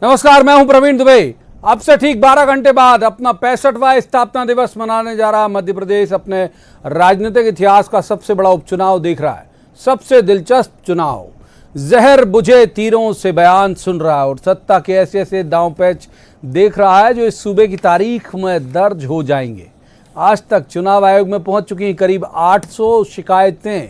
नमस्कार, मैं हूं प्रवीण दुबे। अब से ठीक 12 घंटे बाद अपना 65वां स्थापना दिवस मनाने जा रहा मध्य प्रदेश अपने राजनीतिक इतिहास का सबसे बड़ा उपचुनाव देख रहा है। सबसे दिलचस्प चुनाव, जहर बुझे तीरों से बयान सुन रहा है और सत्ता के ऐसे ऐसे दांव पैच देख रहा है जो इस सूबे की तारीख में दर्ज हो जाएंगे। आज तक चुनाव आयोग में पहुंच चुकी करीब 800 शिकायतें,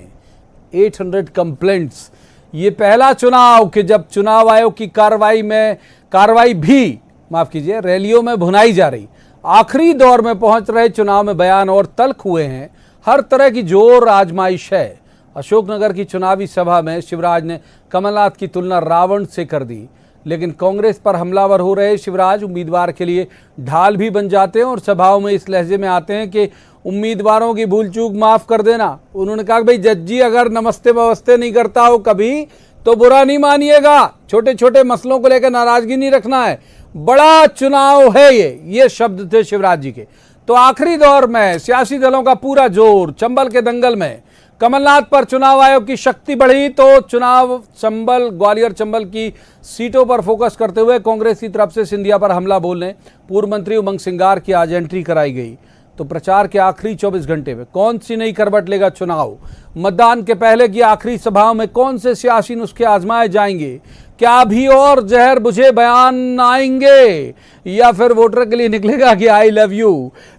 800 कंप्लेंट्स। ये पहला चुनाव कि जब चुनाव आयोग की कार्रवाई भी रैलियों में भुनाई जा रही। आखिरी दौर में पहुंच रहे चुनाव में बयान और तल्ख हुए हैं। हर तरह की जोर आजमाइश है। अशोकनगर की चुनावी सभा में शिवराज ने कमलनाथ की तुलना रावण से कर दी, लेकिन कांग्रेस पर हमलावर हो रहे शिवराज उम्मीदवार के लिए ढाल भी बन जाते हैं और सभाओं में इस लहजे में आते हैं कि उम्मीदवारों की भूल चूक माफ कर देना। उन्होंने कहा भाई जज्जी अगर नमस्ते बवस्ते नहीं करता हो कभी तो बुरा नहीं मानिएगा, छोटे छोटे मसलों को लेकर नाराजगी नहीं रखना है, बड़ा चुनाव है ये शब्द थे शिवराज जी के। तो आखिरी दौर में सियासी दलों का पूरा जोर, चंबल के दंगल में कमलनाथ पर चुनाव आयोग की शक्ति बढ़ी तो चुनाव चंबल, ग्वालियर चंबल की सीटों पर फोकस करते हुए कांग्रेस की तरफ से सिंधिया पर हमला बोलने पूर्व मंत्री उमंग सिंगार की आज एंट्री कराई गई। तो प्रचार के आखिरी 24 घंटे में कौन सी नई करवट लेगा चुनाव? मतदान के पहले की आखिरी सभाओं में कौन से सियासी नुस्खे आजमाए जाएंगे? क्या अभी और जहर बुझे बयान आएंगे या फिर वोटर के लिए निकलेगा कि आई लव यू?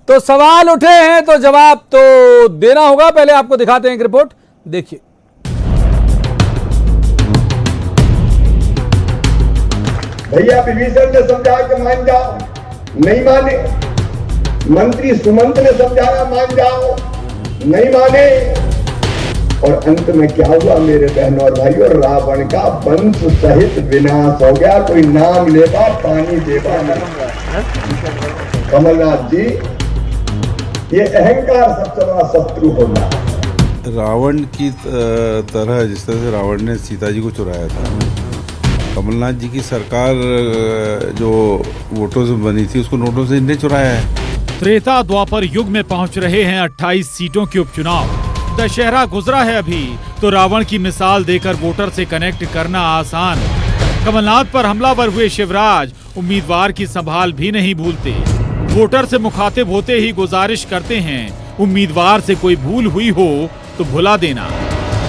तो सवाल उठे हैं तो जवाब तो देना होगा। पहले आपको दिखाते हैं एक रिपोर्ट, देखिए। भैया विभीषण ने समझा के मान जाओ, नहीं माने। मंत्री सुमंत ने समझाया मान जाओ, नहीं माने। और अंत में क्या हुआ मेरे बहनों और भाइयों? रावण का वंश सहित विनाश हो गया। कोई नाम लेगा पानी देगा नहीं। कमलनाथ जी, ये अहंकार सबसे बड़ा शत्रु होना। रावण की तरह जिस तरह से रावण ने सीता जी को चुराया था, कमलनाथ जी की सरकार जो वोटों से बनी थी उसको नोटों से इन्हें चुराया है। त्रेता द्वापर युग में पहुंच रहे हैं 28 सीटों के उपचुनाव। दशहरा गुजरा है अभी तो रावण की मिसाल देकर वोटर से कनेक्ट करना आसान। कमलनाथ पर हमलावर हुए शिवराज उम्मीदवार की संभाल भी नहीं भूलते। वोटर से मुखातिब होते ही गुजारिश करते हैं उम्मीदवार से कोई भूल हुई हो तो भुला देना।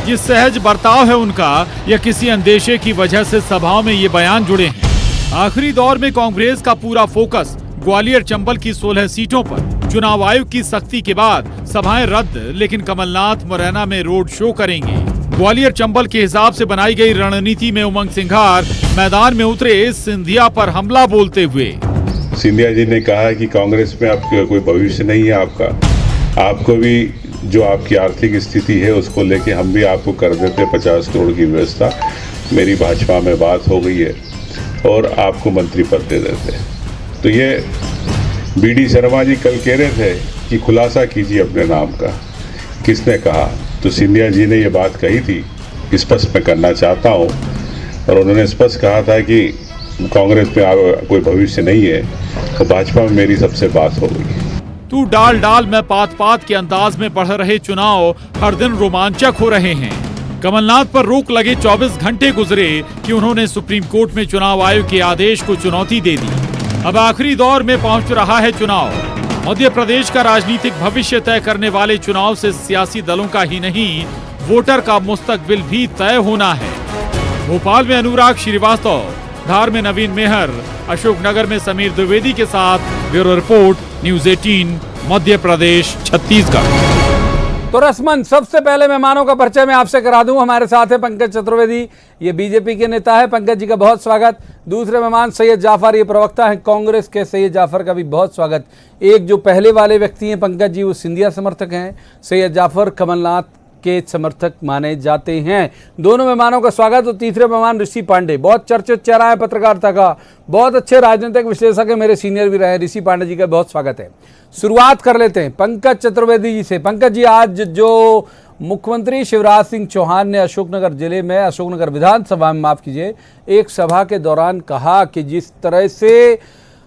ये सहज बर्ताव है उनका या किसी अंदेशे की वजह से सभाओं में ये बयान जुड़े हैं? आखिरी दौर में कांग्रेस का पूरा फोकस ग्वालियर चंबल की 16 सीटों पर। चुनाव आयोग की सख्ती के बाद सभाएं रद्द, लेकिन कमलनाथ मुरैना में रोड शो करेंगे। ग्वालियर चंबल के हिसाब से बनाई गई रणनीति में उमंग सिंघार मैदान में उतरे सिंधिया पर हमला बोलते हुए। सिंधिया जी ने कहा कि कांग्रेस में आपका कोई भविष्य नहीं है। आपको भी जो आपकी आर्थिक स्थिति है उसको लेके हम भी आपको कर देते 50 करोड़ की व्यवस्था। मेरी भाजपा में बात हो गई है और आपको मंत्री पद दे देते। तो ये बीडी शर्मा जी कल कह रहे थे कि खुलासा कीजिए अपने नाम का, किसने कहा? तो सिंधिया जी ने ये बात कही थी, स्पष्ट मैं करना चाहता हूँ। और उन्होंने स्पष्ट कहा था कि कांग्रेस में कोई भविष्य नहीं है और भाजपा में मेरी सबसे बात हो गई। तू डाल डाल में पात के अंदाज में बढ़ रहे चुनाव हर दिन रोमांचक हो रहे हैं। कमलनाथ पर रोक लगे 24 घंटे गुजरे कि उन्होंने सुप्रीम कोर्ट में चुनाव आयोग के आदेश को चुनौती दे दी। अब आखिरी दौर में पहुंच रहा है चुनाव। मध्य प्रदेश का राजनीतिक भविष्य तय करने वाले चुनाव से सियासी दलों का ही नहीं, वोटर का मुस्तकबिल भी तय होना है। भोपाल में अनुराग श्रीवास्तव, धार में नवीन मेहर, अशोकनगर में समीर द्विवेदी के साथ bureau report, news 18, Madhya Pradesh, Chhattisgarh. तो रस्मन, सबसे पहले मेहमानों का परिचय मैं आपसे करा दूं। हमारे साथ है पंकज चतुर्वेदी, ये बीजेपी के नेता है। पंकज जी का बहुत स्वागत। दूसरे मेहमान सैयद जाफर, ये प्रवक्ता हैं कांग्रेस के। सैयद जाफर का भी बहुत स्वागत। एक जो पहले वाले व्यक्ति हैं पंकज जी, वो सिंधिया समर्थक हैं। सैयद जाफर कमलनाथ के समर्थक माने जाते हैं। दोनों मेहमानों का स्वागत। और तीसरे मेहमान ऋषि पांडे, बहुत चर्चित चेहरा है पत्रकारिता का, बहुत अच्छे राजनीतिक विश्लेषक है, मेरे सीनियर भी रहे। ऋषि पांडे जी का बहुत स्वागत है। शुरुआत कर लेते हैं पंकज चतुर्वेदी जी से। पंकज जी, आज जो मुख्यमंत्री शिवराज सिंह चौहान ने अशोकनगर जिले में, अशोकनगर विधानसभा में माफ कीजिए, एक सभा के दौरान कहा कि जिस तरह से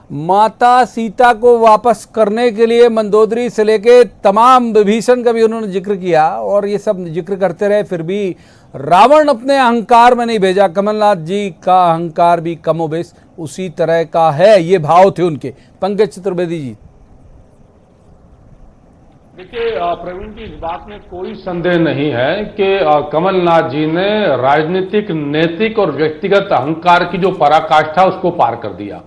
माता सीता को वापस करने के लिए मंदोदरी से लेके तमाम विभीषण का भी उन्होंने जिक्र किया और ये सब जिक्र करते रहे, फिर भी रावण अपने अहंकार में नहीं भेजा, कमलनाथ जी का अहंकार भी कमोबेश उसी तरह का है, ये भाव थे उनके। पंकज चतुर्वेदी जी। देखिए प्रवीण जी, इस बात में कोई संदेह नहीं है कि कमलनाथ जी ने राजनीतिक, नैतिक और व्यक्तिगत अहंकार की जो पराकाष्ठा उसको पार कर दिया।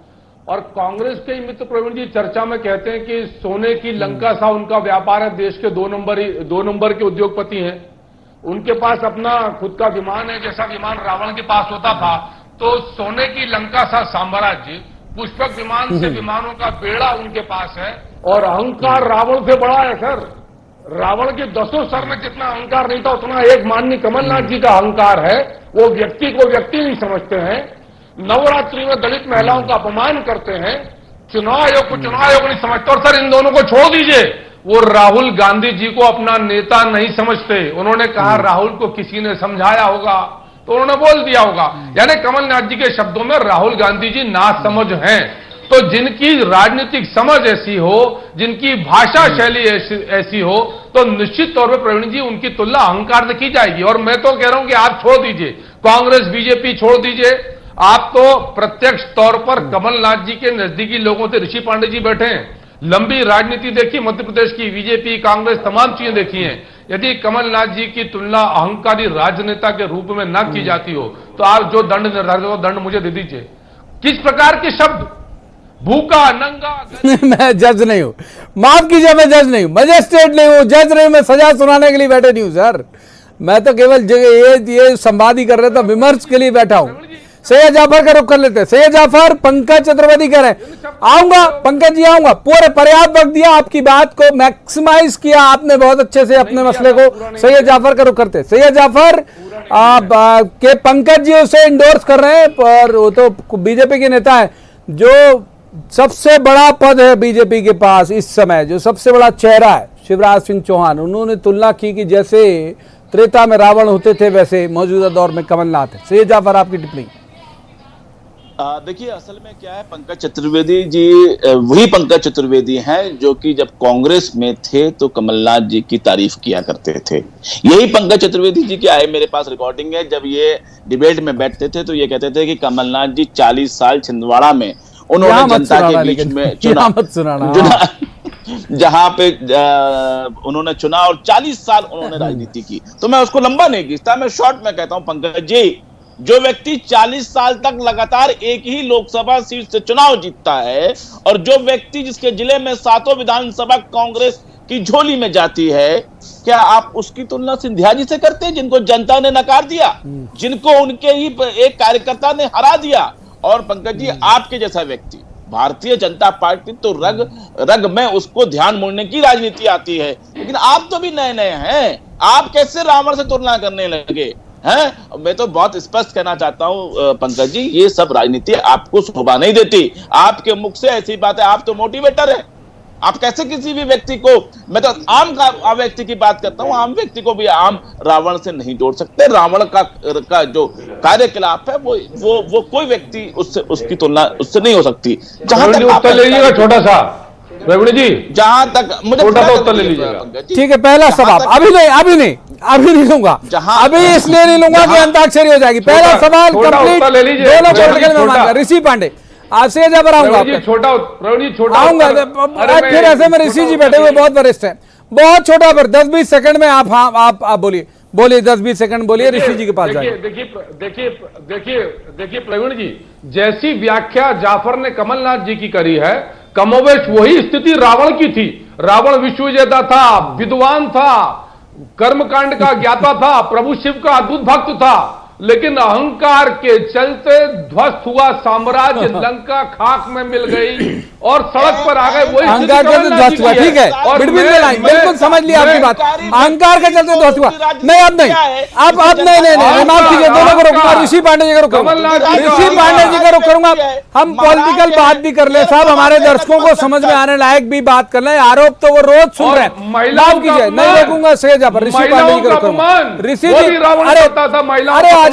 और कांग्रेस के ही मित्र प्रवीण जी चर्चा में कहते हैं कि सोने की लंका सा उनका व्यापार है, देश के 2 नंबर के उद्योगपति हैं, उनके पास अपना खुद का विमान है, जैसा विमान रावण के पास होता था। तो सोने की लंका सा साम्राज्य, पुष्पक विमान से विमानों का बेड़ा उनके पास है, और अहंकार रावण से बड़ा है सर। रावण के 10 सर में जितना अहंकार नहीं था, उतना एक माननीय कमलनाथ जी का अहंकार है। वो व्यक्ति को व्यक्ति नहीं समझते हैं, नवरात्रि में दलित महिलाओं का अपमान करते हैं, चुनाव आयोग को चुनाव आयोग नहीं समझते। और सर इन दोनों को छोड़ दीजिए, वो राहुल गांधी जी को अपना नेता नहीं समझते। उन्होंने कहा राहुल को किसी ने समझाया होगा तो उन्होंने बोल दिया होगा, यानी कमलनाथ जी के शब्दों में राहुल गांधी जी नासमझ हैं। तो जिनकी राजनीतिक समझ ऐसी हो, जिनकी भाषा शैली ऐसी हो, तो निश्चित तौर पर प्रवीण जी उनकी तुलना अहंकार से की जाएगी। और मैं तो कह रहा हूं कि आप छोड़ दीजिए, कांग्रेस बीजेपी छोड़ दीजिए, आप तो प्रत्यक्ष तौर पर कमलनाथ जी के नजदीकी लोगों से ऋषि पांडे जी बैठे हैं, लंबी राजनीति देखी, मध्य प्रदेश की बीजेपी, कांग्रेस, तमाम चीजें देखी हैं। यदि कमलनाथ जी की तुलना अहंकारी राजनेता के रूप में न की जाती हो, तो आप जो दंड निर्धारित हो दंड मुझे दे दीजिए। किस प्रकार के शब्द, भूखा, नंगा। मैं जज नहीं हूं, माफ कीजिए, मैं जज नहीं हूं, मजिस्ट्रेट नहीं हूं, जज नहीं हूं, मैं सजा सुनाने के लिए बैठे नहीं हूं सर। मैं तो केवल ये संवाद ही कर रहा था, विमर्श के लिए बैठा हूं। सैयद जाफर का रुख कर लेते हैं। सैयद जाफर, पंकज चतुर्वेदी कह रहे हैं आऊंगा, पंकज जी आऊंगा, पूरे पर्याप्त वक्त दिया, आपकी बात को मैक्सिमाइज किया आपने बहुत अच्छे से अपने मसले को। सैयद जाफर का रुख करते हैं। सैयद जाफर के पंकज जी उसे इंडोर्स कर रहे हैं, और वो तो बीजेपी के नेता है, जो सबसे बड़ा पद है बीजेपी के पास इस समय, जो सबसे बड़ा चेहरा है शिवराज सिंह चौहान। उन्होंने तुलना की कि जैसे त्रेता में रावण होते थे वैसे मौजूदा दौर में कमलनाथ है। सैयद जाफर, आपकी टिप्पणी। देखिए, असल में क्या है, पंकज चतुर्वेदी जी वही पंकज चतुर्वेदी हैं जो कि जब कांग्रेस में थे तो कमलनाथ जी की तारीफ किया करते थे। यही पंकज चतुर्वेदी जी के आए, मेरे पास रिकॉर्डिंग है, जब ये डिबेट में बैठते थे तो ये कहते थे कि कमलनाथ जी 40 साल छिंदवाड़ा में उन्होंने जनता के बीच में चुना, जहां पे उन्होंने चुना, और 40 साल उन्होंने राजनीति की। तो मैं उसको लंबा नहीं खींचता, मैं शॉर्ट में कहता हूं पंकज जी, जो व्यक्ति 40 साल तक लगातार एक ही लोकसभा सीट से चुनाव जीतता है, और जो व्यक्ति जिसके जिले में 7 विधानसभा कांग्रेस की झोली में जाती है, क्या आप उसकी तुलना सिंधिया जी से करते हैं, जिनको जनता ने नकार दिया, जिनको उनके ही एक कार्यकर्ता ने हरा दिया? और पंकज जी, आपके जैसा व्यक्ति, भारतीय जनता पार्टी तो रग रग में उसको ध्यान मोड़ने की राजनीति आती है, लेकिन आप तो भी नए नए हैं, आप कैसे रावण से तुलना करने लगे हैं? मैं तो बहुत स्पष्ट कहना चाहता हूं पंकज जी, ये सब राजनीति आपको शोभा नहीं देती। आपके मुख से ऐसी बात है, आप तो मोटिवेटर है, आप कैसे किसी भी व्यक्ति को, मैं तो आम व्यक्ति की बात करता हूं, आम व्यक्ति को भी आम रावण से नहीं जोड़ सकते। रावण का जो कार्यकलाप है वो कोई व्यक्ति उसकी तुलना उससे नहीं हो सकती। जहां तक उत्तर ले लीजिएगा छोटा सा प्रवीण जी, जहां तक मुझे छोटा सा उत्तर ले लीजिएगा। ठीक है, पहला सवाल अभी नहीं लूंगा, अभी इसलिए नहीं लूंगा कि अंताक्षरी हो जाएगी। पहला सवाल कंप्लीट, दोनों पॉलिटिकल मेहमान, ऋषि पांडे आपसे जब आऊंगा, फिर ऐसे में ऋषि जी बैठे हुए बहुत वरिष्ठ हैं, बहुत छोटा, फिर 10-20 सेकंड में आप बोलिए 10-20 सेकंड बोलिए, ऋषि जी के पास जाइए। देखिए प्रवीण जी, जैसी व्याख्या जाफर ने कमलनाथ जी की करी है, कमोवेश वही स्थिति रावण की थी। रावण विश्व विजेता था, विद्वान था, कर्मकांड का ज्ञाता था, प्रभु शिव का अद्भुत भक्त था, लेकिन अहंकार के चलते ध्वस्त हुआ साम्राज्य, लंका खाक में मिल गई और सड़क पर आ गए। वही अहंकार के चलते ध्वस्त हुआ, ठीक है, बिल्कुल समझ लिया आपकी बात, अहंकार के चलते ध्वस्त हुआ। नहीं, अब नहीं, अब नहीं, माफ कीजिए, दोनों को रोकूंगा, ऋषि पांडे जी का रुख करूंगा, ऋषि पांडे जी का रुख करूंगा। हम पॉलिटिकल बात भी कर ले साहब, हमारे दर्शकों को समझ में आने लायक भी बात कर ले, आरोप तो वो रोज सुन रहे हैं, माफ कीजिए, नहीं रोकूंगा। सैयद जाफर, ऋषि पांडे जी का रुख करूंगा, ऋषि जी, अरे आ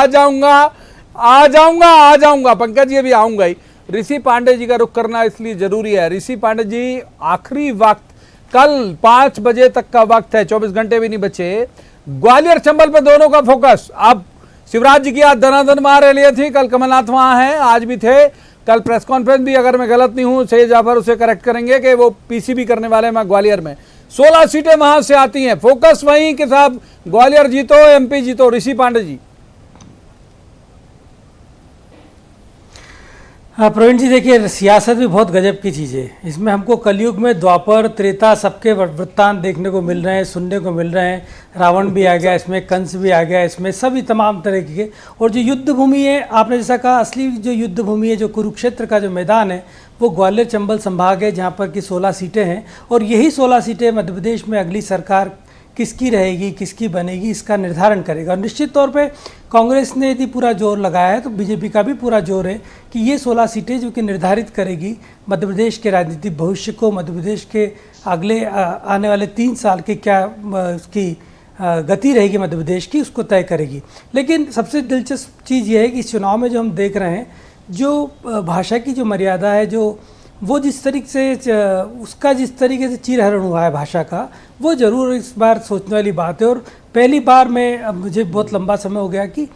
जाऊंगा, आ जाऊंगा पंकज, ये भी आऊंगा ही। ऋषि पांडे जी का रुख करना इसलिए जरूरी है, ऋषि पांडे जी आखिरी वक्त कल 5 बजे तक का वक्त है, 24 घंटे भी नहीं बचे। ग्वालियर चंबल पे दोनों का फोकस। अब शिवराज जी की आज दनादन वहां रैली थी, कल कमलनाथ वहां हैं, आज भी थे। कल प्रेस कॉन्फ्रेंस भी, अगर मैं गलत नहीं हूं, सैयद जाफर उसे करेक्ट करेंगे कि वो पीसीबी करने वाले हैं ग्वालियर में। 16 सीटें वहां से आती हैं, फोकस वहीं कि साहब ग्वालियर जीतो, एमपी जीतो। ऋषि पांडे जी। हाँ प्रवीण जी, देखिए सियासत भी बहुत गजब की चीज़ है। इसमें हमको कलयुग में द्वापर त्रेता सबके वृत्तांत देखने को मिल रहे हैं, सुनने को मिल रहे हैं। रावण भी आ गया इसमें, कंस भी आ गया इसमें, सभी तमाम तरह के। और जो युद्ध भूमि है, आपने जैसा कहा, असली जो युद्ध भूमि है, जो कुरुक्षेत्र का जो मैदान है, वो ग्वालियर चंबल संभाग है, जहाँ पर कि 16 सीटें हैं। और यही 16 सीटें मध्य प्रदेश में अगली सरकार किसकी रहेगी, किसकी बनेगी, इसका निर्धारण करेगा। और निश्चित तौर पे कांग्रेस ने यदि पूरा जोर लगाया है तो बीजेपी का भी पूरा जोर है कि ये 16 सीटें जो कि निर्धारित करेगी मध्य प्रदेश के राजनीतिक भविष्य को, मध्य प्रदेश के अगले आने वाले 3 साल की क्या उसकी गति रहेगी मध्य प्रदेश की, उसको तय करेगी। लेकिन सबसे दिलचस्प चीज़ ये है कि इस चुनाव में जो हम देख रहे हैं, जो भाषा की जो मर्यादा है, जो वो जिस तरीके से उसका जिस तरीके से चीरहरण हुआ है भाषा का, वो ज़रूर इस बार सोचने वाली बात है। और पहली बार में, अब मुझे बहुत लंबा समय हो गया कि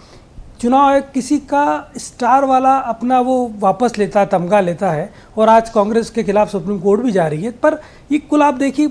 चुनाव आयोग किसी का स्टार वाला अपना वो वापस लेता है, तमगा लेता है। और आज कांग्रेस के खिलाफ सुप्रीम कोर्ट भी जा रही है। पर ये कुल आप देखिए,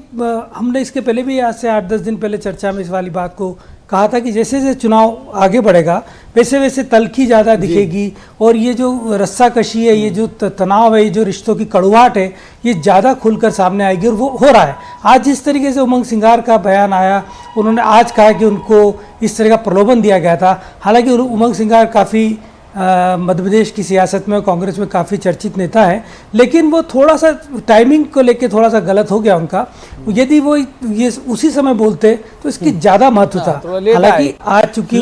हमने इसके पहले भी, आज से 8-10 दिन पहले चर्चा में इस वाली बात को कहा था कि जैसे जैसे चुनाव आगे बढ़ेगा वैसे वैसे तलखी ज़्यादा दिखेगी। और ये जो रस्साकशी है, ये जो तनाव है, ये जो रिश्तों की कड़वाहट है, ये ज़्यादा खुलकर सामने आएगी। और वो हो रहा है। आज जिस तरीके से उमंग सिंगार का बयान आया, उन्होंने आज कहा कि उनको इस तरह का प्रलोभन दिया गया था। हालांकि उमंग सिंगार काफ़ी मध्य प्रदेश की सियासत में, कांग्रेस में काफ़ी चर्चित नेता है, लेकिन वो थोड़ा सा टाइमिंग को लेके थोड़ा सा गलत हो गया उनका। यदि वो ये उसी समय बोलते तो इसकी ज़्यादा महत्व था। हालांकि आज चूंकि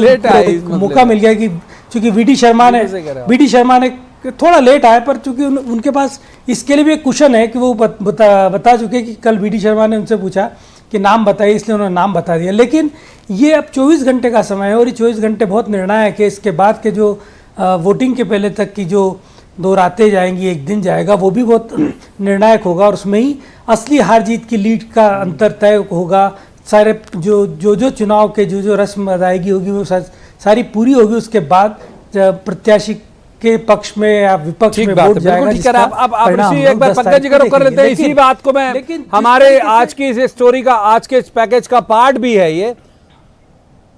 मौका मिल गया कि चूंकि वीडी शर्मा ने थोड़ा लेट आए, पर चूंकि उनके पास इसके लिए भी एक कुशन है कि वो बता चुके कि कल वीडी शर्मा ने उनसे पूछा कि नाम बताइए, इसलिए उन्होंने नाम बता दिया। लेकिन ये अब 24 घंटे का समय है और ये 24 घंटे बहुत निर्णायक है। इसके बाद के जो वोटिंग के पहले तक की जो 2 रातें जाएंगी, एक दिन जाएगा, वो भी बहुत निर्णायक होगा। और उसमें ही असली हार जीत की लीड का अंतर तय होगा। सारे जो चुनाव के जो रस्म अदायगी होगी वो सारी पूरी होगी। उसके बाद प्रत्याशी के पक्ष में या विपक्ष में वोट जाएगा। अब एक बार पंकज जी का कर लेते हैं इसी बात को। मैं हमारे आज की इस स्टोरी का, आज के इस पैकेज का पार्ट भी है ये।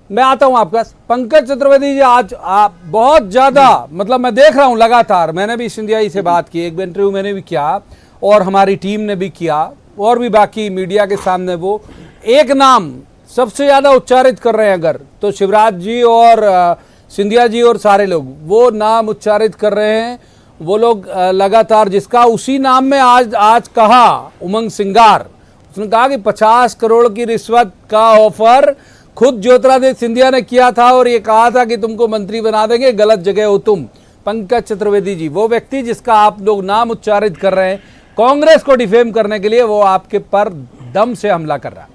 मैं आता हूं आपका पंकज चतुर्वेदी जी। आज आप बहुत ज्यादा, मतलब मैं देख रहा हूं लगातार, मैंने भी सिंधिया जी से बात की, एक इंटरव्यू मैंने भी किया और हमारी टीम ने भी किया और भी बाकी मीडिया के सामने, वो एक नाम सबसे ज्यादा उच्चारित कर रहे हैं अगर, तो शिवराज जी और सिंधिया जी और सारे लोग वो नाम उच्चारित कर रहे हैं। वो लोग लगातार, जिसका उसी नाम में आज कहा उमंग सिंगार, उसने कहा कि 50 करोड़ की रिश्वत का ऑफर खुद ज्योतिरादित्य सिंधिया ने किया था और ये कहा था कि तुमको मंत्री बना देंगे, गलत जगह हो तुम। पंकज चतुर्वेदी जी, वो व्यक्ति जिसका आप लोग नाम उच्चारित कर रहे हैं कांग्रेस को डिफेम करने के लिए, वो आपके पर दम से हमला कर रहा है।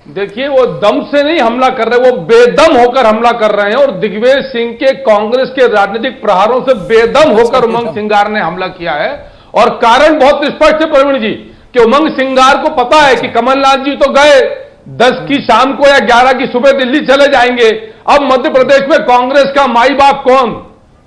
देखिए, वो दम से नहीं हमला कर रहे, वो बेदम होकर हमला कर रहे हैं। और दिग्विजय सिंह के कांग्रेस के राजनीतिक प्रहारों से बेदम होकर उमंग सिंगार ने हमला किया है। और कारण बहुत स्पष्ट है प्रवीण जी, कि उमंग सिंगार को पता है कि कमलनाथ जी तो गए 10 की शाम को या 11 की सुबह दिल्ली चले जाएंगे। अब मध्य प्रदेश में कांग्रेस का माई बाप कौन?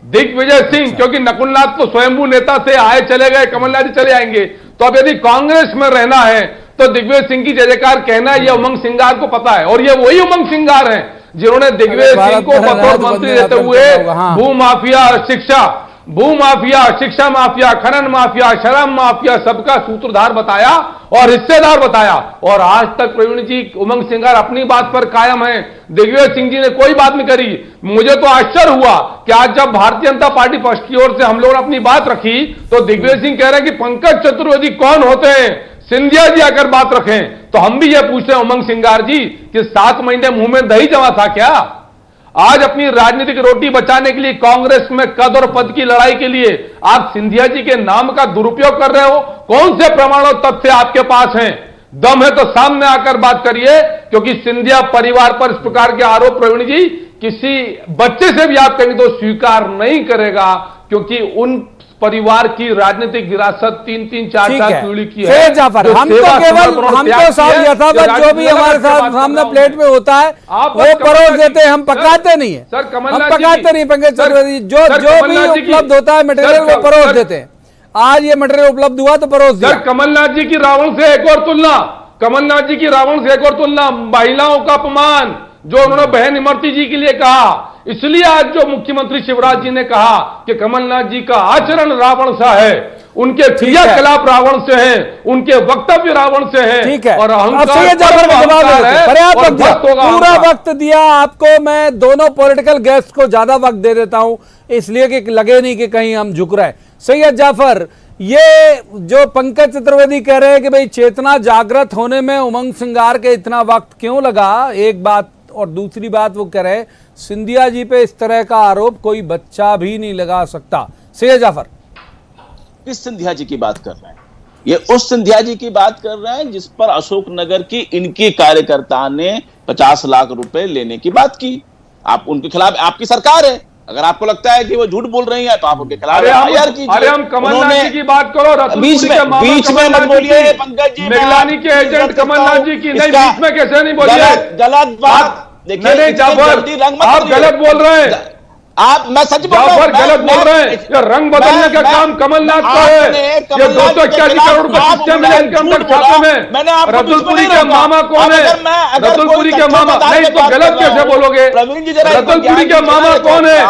दिग्विजय सिंह, क्योंकि नकुलनाथ तो स्वयंभू नेता से आए चले गए, कमलनाथ जी चले आएंगे। तो अब यदि कांग्रेस में रहना है तो दिग्विजय सिंह की जय जयकार कहना, यह उमंग सिंगार को पता है। और ये वही उमंग सिंगार हैं जिन्होंने दिग्विजय सिंह को बतौर मंत्री देते हुए भूमाफिया, शिक्षा माफिया, खनन माफिया, शराब माफिया, सबका सूत्रधार बताया और हिस्सेदार बताया। और आज तक प्रवीण जी उमंग सिंगार अपनी बात पर कायम है। दिग्विजय सिंह जी ने कोई बात नहीं करी। मुझे तो आश्चर्य हुआ कि आज जब भारतीय जनता पार्टी पक्ष की ओर से हम लोगों ने अपनी बात रखी तो दिग्विजय सिंह कह रहे हैं कि पंकज चतुर्वेदी कौन होते हैं, सिंधिया जी अगर बात रखें। तो हम भी ये पूछ रहे हैं उमंग सिंगार जी कि 7 महीने मुंह में दही जमा था क्या? आज अपनी राजनीतिक रोटी बचाने के लिए, कांग्रेस में कद और पद की लड़ाई के लिए आप सिंधिया जी के नाम का दुरुपयोग कर रहे हो। कौन से प्रमाण और तथ्य आपके पास हैं? दम है तो सामने आकर बात करिए, क्योंकि सिंधिया परिवार पर इस प्रकार के आरोप प्रवीण जी किसी बच्चे से भी आप कहेंगे तो स्वीकार नहीं करेगा, क्योंकि उन परिवार की राजनीतिक विरासत 3-3, 4-4 पीढ़ी की है। सैयद जाफर, हम तो केवल हम तो साहब यथावत जो भी हमारे साथ सामने प्लेट में होता है वो परोस देते हैं, हम पकाते नहीं है, हम पकाते नहीं। पंकज चतुर्वेदी, जो भी उपलब्ध होता है मटेरियल वो परोस देते हैं। आज ये मटेरियल उपलब्ध हुआ तो परोस दिया। कमलनाथ जी की रावण से एक और तुलना, कमलनाथ जी की रावण से एक और तुलना, महिलाओं का अपमान जो उन्होंने बहन इमरती जी के लिए कहा, इसलिए आज जो मुख्यमंत्री शिवराज जी ने कहा कि कमलनाथ जी का आचरण रावण सा है, उनके क्रियाकलाप रावण से हैं, उनके वक्तव्य रावण से हैं। ठीक है, और पूरा वक्त दिया आपको। मैं दोनों पॉलिटिकल गेस्ट को ज्यादा वक्त दे देता हूं इसलिए कि लगे नहीं कि कहीं हम झुक रहे। सैयद जाफर, ये जो पंकज चतुर्वेदी कह रहे हैं कि भाई चेतना जागृत होने में उमंग सिंगार के इतना वक्त क्यों लगा, एक बात, और दूसरी बात वो कह रहे हैं सिंधिया जी पे इस तरह का आरोप कोई बच्चा भी नहीं लगा सकता। सैयद जाफर, किस सिंधिया जी की बात कर रहे हैं? ये उस सिंधिया जी की बात कर रहे हैं जिस पर अशोकनगर की इनकी कार्यकर्ता ने 50 लाख रुपए लेने की बात की। आप उनके खिलाफ, आपकी सरकार है, अगर आपको लगता है कि वो झूठ बोल रही है तो आप उनके खिलाफ एफआईआर कीजिए। अरे हम कमलनाथ जी की बात करो, बीच में मत बोलिए पंकज जी, निगरानी के एजेंट कमलनाथ जी की नहीं, बीच में कैसे नहीं बोलिए? गलत बात। देखिए जाफर, आप गलत बोल रहे हैं, आप, मैं सच बोल रहा हूं, गलत बोल रहे हैं। ये रंग बदलने का काम कमलनाथ का है। ये 281 करोड़ रुपए किससे मिले इनकम टैक्स खाते में? रतुलपुरी के मामा कौन है? रतुलपुरी के मामा नहीं तो गलत कैसे बोलोगे? रतुलपुरी के मामा कौन है?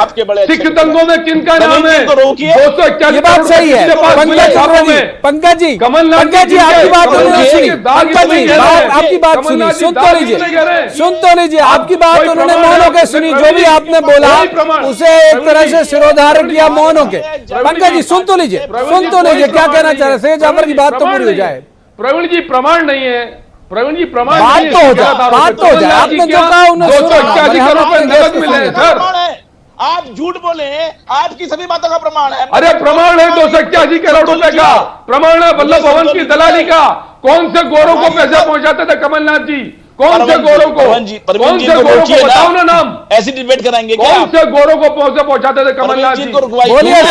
सिख दंगों में किनका नाम है? 281 बात सही है पंकज जी, पंकज जी आपकी बात उन्होंने सुनी, पंकज जी आपकी बात सुनी, सुन तो लीजिए आपकी बात उन्होंने मौन होकर सुनी, जो भी आपने बोला उसे एक तरह से सिरोधारण किया मौन होके। पंकज जी सुन तो लीजिए क्या कहना चाह रहे हैं। जाफर की बात तो पूरी हो जाए। प्रवीण जी प्रमाण नहीं है, प्रवीण जी प्रमाण बात तो हो जाए, आपने जो कहा उन्हें 281 करोड़ रुपए नकद मिले हैं सर। आप झूठ बोले, आपकी सभी बातों का प्रमाण है। अरे प्रमाण है 281 करोड़ रुपए का, प्रमाण है वल्लभ भवन की दलाली का। कौन से गोरों को पैसे पहुंचाते थे कमलनाथ जी? कौन से गोरों को? कौन से गोरों को बताओ ना नाम? ऐसी डिबेट कराएंगे क्या? कौन से गोरों को पैसे पहुंचाते थे कमलनाथ जी? बोलिए,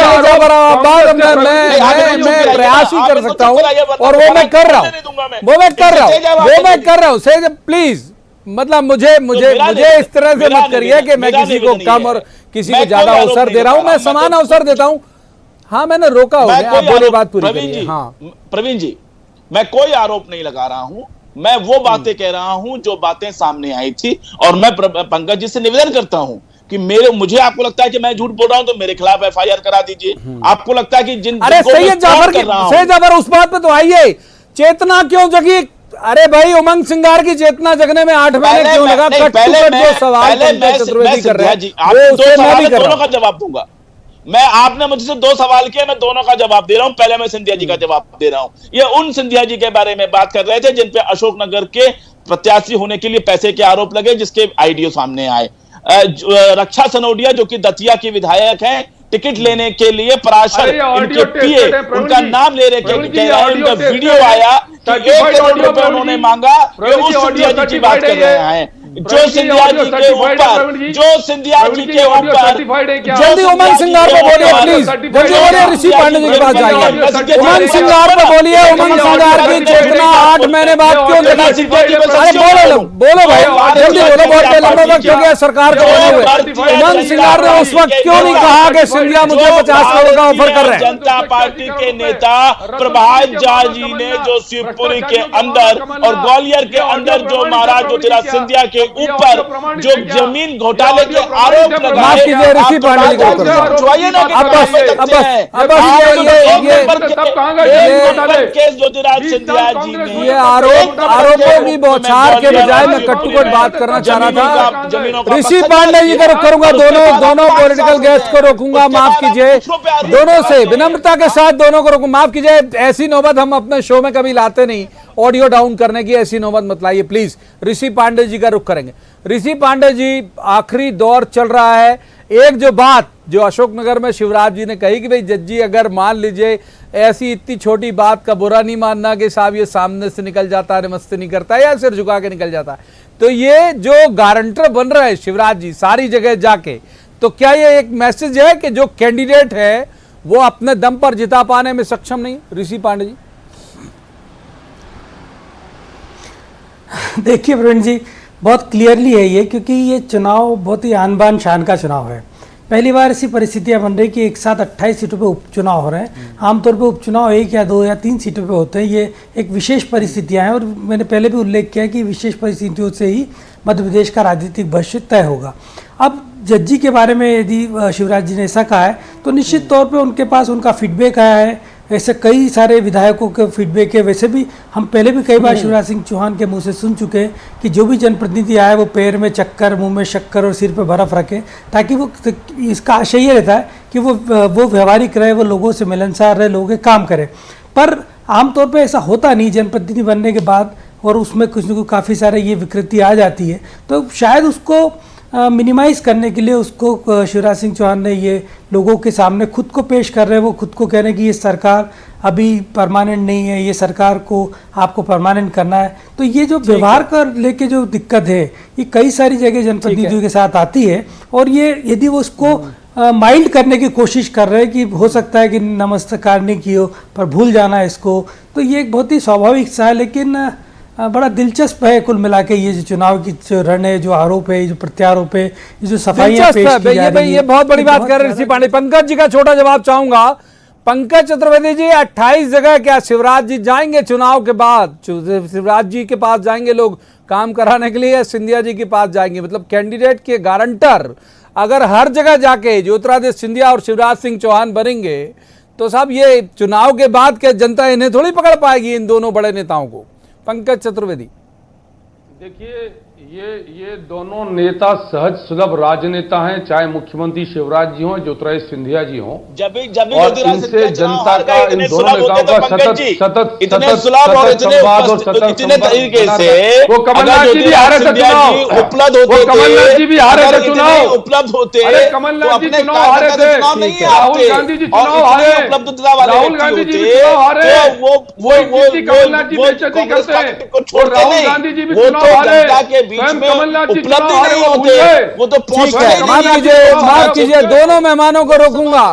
मैं प्रयास ही कर सकता हूँ और वो मैं कर रहा हूँ। से प्लीज, मतलब मुझे इस तरह से मत करिए कि मैं किसी को कम और किसी को ज्यादा अवसर दे रहा हूँ, मैं समान अवसर देता हूँ। हाँ, मैंने रोका हो, आप बोले बात पूरी करिए। हाँ प्रवीण जी, मैं कोई आरोप नहीं लगा रहा हूं, मैं वो बातें कह रहा हूं जो बातें सामने आई थी। और मैं पंकज जी से निवेदन करता हूं कि मुझे आपको लगता है कि मैं झूठ बोल रहा हूं तो मेरे खिलाफ एफआईआर करा दीजिए। आपको लगता है कि अरे सैयद जाफर उस बात पे तो आइए, चेतना क्यों जगी? अरे भाई, उमंग सिंगार की चेतना जगने में 8 महीने क्यों लगा? जो सवाल चतुर्वेदी कर रहे हैं दोनों का जवाब दूंगा मैं। आपने मुझसे 2 सवाल किए, मैं दोनों का जवाब दे रहा हूं। पहले मैं सिंधिया जी का जवाब दे रहा हूं। ये उन सिंधिया जी के बारे में बात कर रहे थे जिन पे अशोकनगर के प्रत्याशी होने के लिए पैसे के आरोप लगे, जिसके आईडियो सामने आए। रक्षा सनोडिया जो कि दतिया की विधायक हैं, टिकट लेने के लिए पराशर इनके पीए उनका नाम ले रहे, उनका वीडियो आया कि 1 करोड़ रुपए उन्होंने मांगा। ये उस सिंधिया जी की बात कर रहे हैं जो सिंधिया जी के ऊपर जल्दी उमंग सिंगार पे बोलिए प्लीज, जल्दी बोलिए। ऋषि पांडे जी के पास जाइए, उमंग सिंगार पे बोलिए। उमंग सिंगार की चेतना 8 महीने बाद क्यों जगी? अरे बोलो भाई, जल्दी बोलो, बहुत लंबा वक्त हो गया सरकार को बने हुए। उमंग सिंगार ने उस वक्त क्यों नहीं कहा कि सिंधिया मुझे 50 करोड़ का ऑफर कर रहे हैं? जनता पार्टी के नेता प्रभात झा जी ने जो शिवपुरी के अंदर और ग्वालियर के अंदर जो महाराज ज्योतिराज सिंधिया के ऊपर जो जमीन घोटाले के आरोप लगाए, ऋषि पांडे जी केस ज्योतिराज सिंधिया जी ने ये आरोपों की बौछार के बजाय मैं कट्टुकट बात करना चाह रहा था। ऋषि पांडे जी को करूंगा, दोनों पॉलिटिकल गेस्ट को रोकूंगा, माफ कीजिए, दोनों से विनम्रता के साथ दोनों को रोकूंगा। माफ कीजिए, ऐसी नौबत हम अपने शो में कभी लाते नहीं, ऑडियो डाउन करने की ऐसी नौबत मत लाइए प्लीज। ऋषि पांडे जी का रुख करेंगे। ऋषि पांडे जी, आखिरी दौर चल रहा है। एक जो बात जो अशोकनगर में शिवराज जी ने कही कि भाई जज्जी, अगर मान लीजिए ऐसी इतनी छोटी बात का बुरा नहीं मानना कि साहब ये सामने से निकल जाता है, नमस्ते नहीं करता या सिर झुका के निकल जाता है, तो ये जो गारंटर बन रहे हैं शिवराज जी सारी जगह जाके, तो क्या ये एक मैसेज है कि जो कैंडिडेट है वो अपने दम पर जिता पाने में सक्षम नहीं? ऋषि पांडे जी, देखिए प्रवीण जी, बहुत क्लियरली है ये, क्योंकि ये चुनाव बहुत ही आन बान शान का चुनाव है। पहली बार ऐसी परिस्थितियां बन रही कि एक साथ 28 सीटों पे उपचुनाव हो रहे हैं। आमतौर पे उपचुनाव 1 या 2 या 3 सीटों पे होते हैं। ये एक विशेष परिस्थितियां हैं और मैंने पहले भी उल्लेख किया कि विशेष परिस्थितियों से ही मध्य प्रदेश का राजनीतिक भविष्य तय होगा। अब जज्जी के बारे में यदि शिवराज जी ने ऐसा कहा है तो निश्चित तौर पे उनके पास उनका फीडबैक आया है। ऐसे कई सारे विधायकों के फीडबैक है। वैसे भी हम पहले भी कई बार शिवराज सिंह चौहान के मुंह से सुन चुके हैं कि जो भी जनप्रतिनिधि आए वो पैर में चक्कर, मुंह में शक्कर और सिर पे बर्फ रखे, ताकि वो, इसका आशय ये रहता है कि वो व्यवहारिक रहे, वो लोगों से मिलनसार रहे, लोगों के काम करे। पर आमतौर पर ऐसा होता नहीं जनप्रतिनिधि बनने के बाद, और उसमें कुछ न कुछ काफ़ी सारे ये विकृति आ जाती है। तो शायद उसको मिनिमाइज करने के लिए उसको शिवराज सिंह चौहान ने ये लोगों के सामने खुद को पेश कर रहे हैं। वो खुद को कह रहे हैं कि ये सरकार अभी परमानेंट नहीं है, ये सरकार को आपको परमानेंट करना है। तो ये जो व्यवहार कर लेके जो दिक्कत है, ये कई सारी जगह जनप्रतिनिधियों के साथ आती है। और ये यदि वो उसको माइल्ड करने की कोशिश कर रहे हैं कि हो सकता है कि नमस्कार नहीं की हो पर भूल जाना है इसको, तो ये एक बहुत ही स्वाभाविक सा है। लेकिन बड़ा दिलचस्प है कुल मिला के ये जो चुनाव की जो रण है, जो आरोप है, जो प्रत्यारोप है, ये जो सफाइयां पेश की जा रही है, ये बहुत बड़ी बात कर रहे हैं ऋषि पांडे। पंकज जी का छोटा जवाब चाहूंगा। पंकज चतुर्वेदी जी, 28 जगह क्या शिवराज जी जाएंगे चुनाव के बाद? शिवराज जी के पास जाएंगे लोग काम कराने के लिए या सिंधिया जी के पास जाएंगे? मतलब कैंडिडेट के गारंटर अगर हर जगह जाके ज्योतिरादित्य सिंधिया और शिवराज सिंह चौहान बनेंगे तो साहब ये चुनाव के बाद क्या जनता इन्हें थोड़ी पकड़ पाएगी, इन दोनों बड़े नेताओं को? पंकज चतुर्वेदी, देखिए, ये दोनों नेता सहज सुलभ राजनेता हैं, चाहे मुख्यमंत्री शिवराज जी हों, ज्योतिरादित्य सिंधिया जी हों। जब और इनसे जनता का, इन दोनों नेताओं का सतत इतने सुलभ और इतने तरीके से वो कमलनाथ जी भी हारे थे चुनाव, उपलब्ध होते, कमलनाथ जी भी हारे थे चुनाव, उपलब्ध होते, अरे कमलनाथ जी चुनाव हारे थे, राहुल गांधी जी चुनाव हारे, राहुल गांधी जी चुनाव हारे, वो कमलनाथ जी बेइज्जती करते हैं, और राहुल गांधी जी भी चुनाव हारे, स्वयं कमलनाथ जी चुनाव हारे, वो भूल गए। वो तो ठीक है, माफ कीजिए, दोनों मेहमानों को रोकूंगा,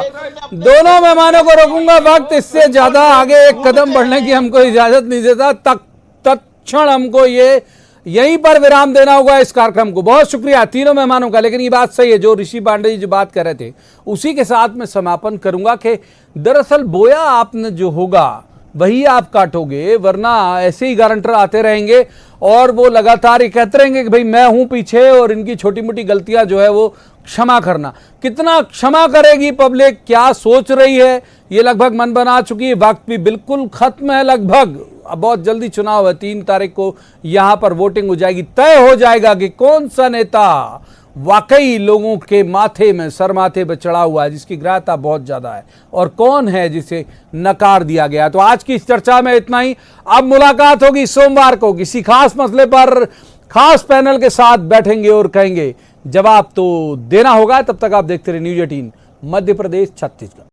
दोनों मेहमानों को रोकूंगा। वक्त इससे ज्यादा आगे एक कदम बढ़ने की हमको इजाजत नहीं देता। तत्क्षण हमको ये यहीं पर विराम देना होगा इस कार्यक्रम को। बहुत शुक्रिया तीनों मेहमानों का। लेकिन ये बात सही है जो ऋषि पांडे जी जो बात कर रहे थे, उसी के साथ मैं समापन करूंगा कि दरअसल बोया आपने जो होगा वही आप काटोगे, वरना ऐसे ही गारंटर आते रहेंगे और वो लगातार ये कहते रहेंगे कि भाई मैं हूं पीछे और इनकी छोटी मोटी गलतियां जो है वो क्षमा करना। कितना क्षमा करेगी पब्लिक, क्या सोच रही है, ये लगभग मन बना चुकी है। वक्त भी बिल्कुल खत्म है लगभग। अब बहुत जल्दी चुनाव है, 3 तारीख को यहां पर वोटिंग हो जाएगी, तय हो जाएगा कि कौन सा नेता वाकई लोगों के माथे में, सर माथे पर चढ़ा हुआ है, जिसकी ग्राह्यता बहुत ज्यादा है, और कौन है जिसे नकार दिया गया। तो आज की इस चर्चा में इतना ही। अब मुलाकात होगी सोमवार को किसी खास मसले पर, खास पैनल के साथ बैठेंगे और कहेंगे, जवाब तो देना होगा। तब तक आप देखते रहिए न्यूज़ 18 मध्य प्रदेश छत्तीसगढ़।